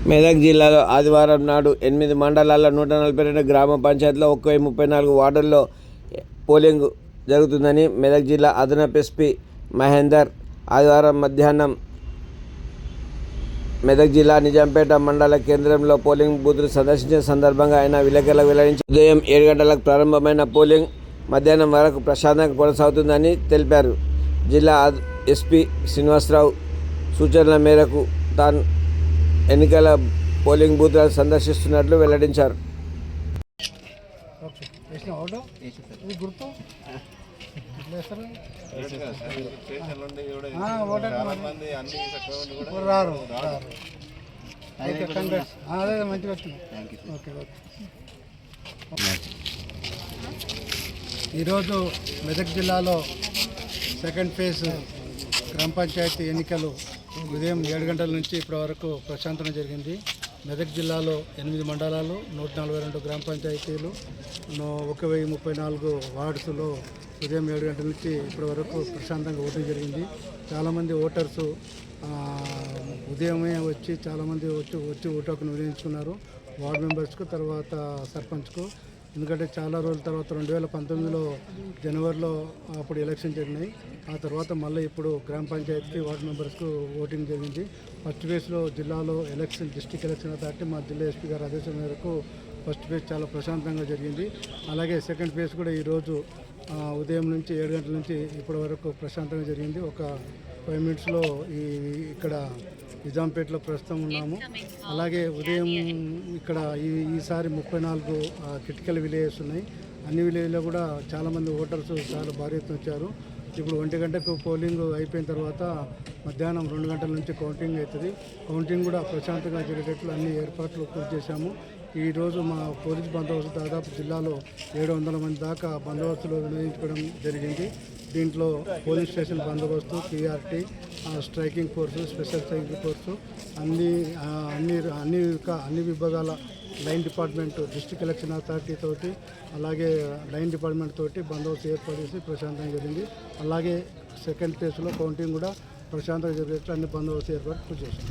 మెదక్ జిల్లాలో ఆదివారం నాడు 8 మండలాల్లో 142 గ్రామ పంచాయతీలో 1034 వార్డుల్లో పోలింగ్ జరుగుతుందని మెదక్ జిల్లా అదనపు ఎస్పీ మహేందర్ ఆదివారం మధ్యాహ్నం మెదక్ జిల్లా నిజాంపేట మండల కేంద్రంలో పోలింగ్ బూత్ను సందర్శించిన సందర్భంగా ఆయన విలేకరులకు వెల్లడించారు. ఉదయం 7 గంటలకు ప్రారంభమైన పోలింగ్ మధ్యాహ్నం వరకు ప్రశాంతంగా కొనసాగుతుందని తెలిపారు. జిల్లా ఎస్పీ శ్రీనివాసరావు సూచనల మేరకు తాను ఎన్నికల పోలింగ్ బూత్లను సందర్శిస్తున్నట్లు వెల్లడించారు. ఈరోజు మెదక్ జిల్లాలో సెకండ్ ఫేజ్ గ్రామ పంచాయతీ ఎన్నికలు ఉదయం 7 గంటల నుంచి ఇప్పటి వరకు ప్రశాంతంగా జరిగింది. మెదక్ జిల్లాలో 8 మండలాలు, 142 గ్రామ పంచాయతీలు, 1034 వార్డ్స్లో ఉదయం 7 గంటల నుంచి ఇప్పటి వరకు ప్రశాంతంగా ఓటింగ్ జరిగింది. చాలామంది ఓటర్సు ఉదయమే చాలామంది వచ్చి ఓటు హక్కును వినియోగించుకున్నారు. వార్డు మెంబర్స్కు, తర్వాత సర్పంచ్కు. ఎందుకంటే చాలా రోజుల తర్వాత 2019లో జనవరిలో అప్పుడు ఎలక్షన్ జరిగినాయి. ఆ తర్వాత మళ్ళీ ఇప్పుడు గ్రామ పంచాయతీకి వార్డు మెంబర్స్కు ఓటింగ్ జరిగింది. ఫస్ట్ ఫేజ్లో జిల్లాలో డిస్ట్రిక్ట్ ఎలక్షన్ అథారిటీ మా జిల్లా ఎస్పీ గారి ఆదేశం మేరకు ఫస్ట్ ఫేజ్ చాలా ప్రశాంతంగా జరిగింది. అలాగే సెకండ్ ఫేజ్ కూడా ఈరోజు ఉదయం నుంచి 7 గంటల నుంచి ఇప్పటి వరకు ప్రశాంతంగా జరిగింది. ఒక 5 మినిట్స్లో ఇక్కడ నిజాంపేటలో ప్రస్తుతం ఉన్నాము. అలాగే ఉదయం ఇక్కడ ఈసారి 34 క్రిటికల్ విలేజెస్ ఉన్నాయి. అన్ని విలేజ్లో కూడా చాలామంది ఓటర్స్ చాలా భారీ ఎత్తున వచ్చారు. ఇప్పుడు 1 గంటకు పోలింగ్ అయిపోయిన తర్వాత మధ్యాహ్నం 2 గంటల నుంచి కౌంటింగ్ అవుతుంది. కౌంటింగ్ కూడా ప్రశాంతంగా జరిగేటట్లు అన్ని ఏర్పాట్లు పూర్తి చేశాము. ఈరోజు మా పోలీస్ బందోబస్తు దాదాపు జిల్లాలో 700 మంది దాకా బందోబస్తులు వినియోగించుకోవడం జరిగింది. దీంట్లో పోలీస్ స్టేషన్ బందోబస్తు, PRT, striking force, special striking force, అన్ని విభాగాల line department, district election authority తోటి, అలాగే లైన్ డిపార్ట్మెంట్ తోటి బందోబస్తు ఏర్పాటు చేసి ప్రశాంతంగా జరిగింది. అలాగే సెకండ్ ఫేజ్లో కౌంటింగ్ కూడా ప్రశాంతంగా జరిగేట్లు అన్ని బందోబస్తు ఏర్పాటు చేశాం.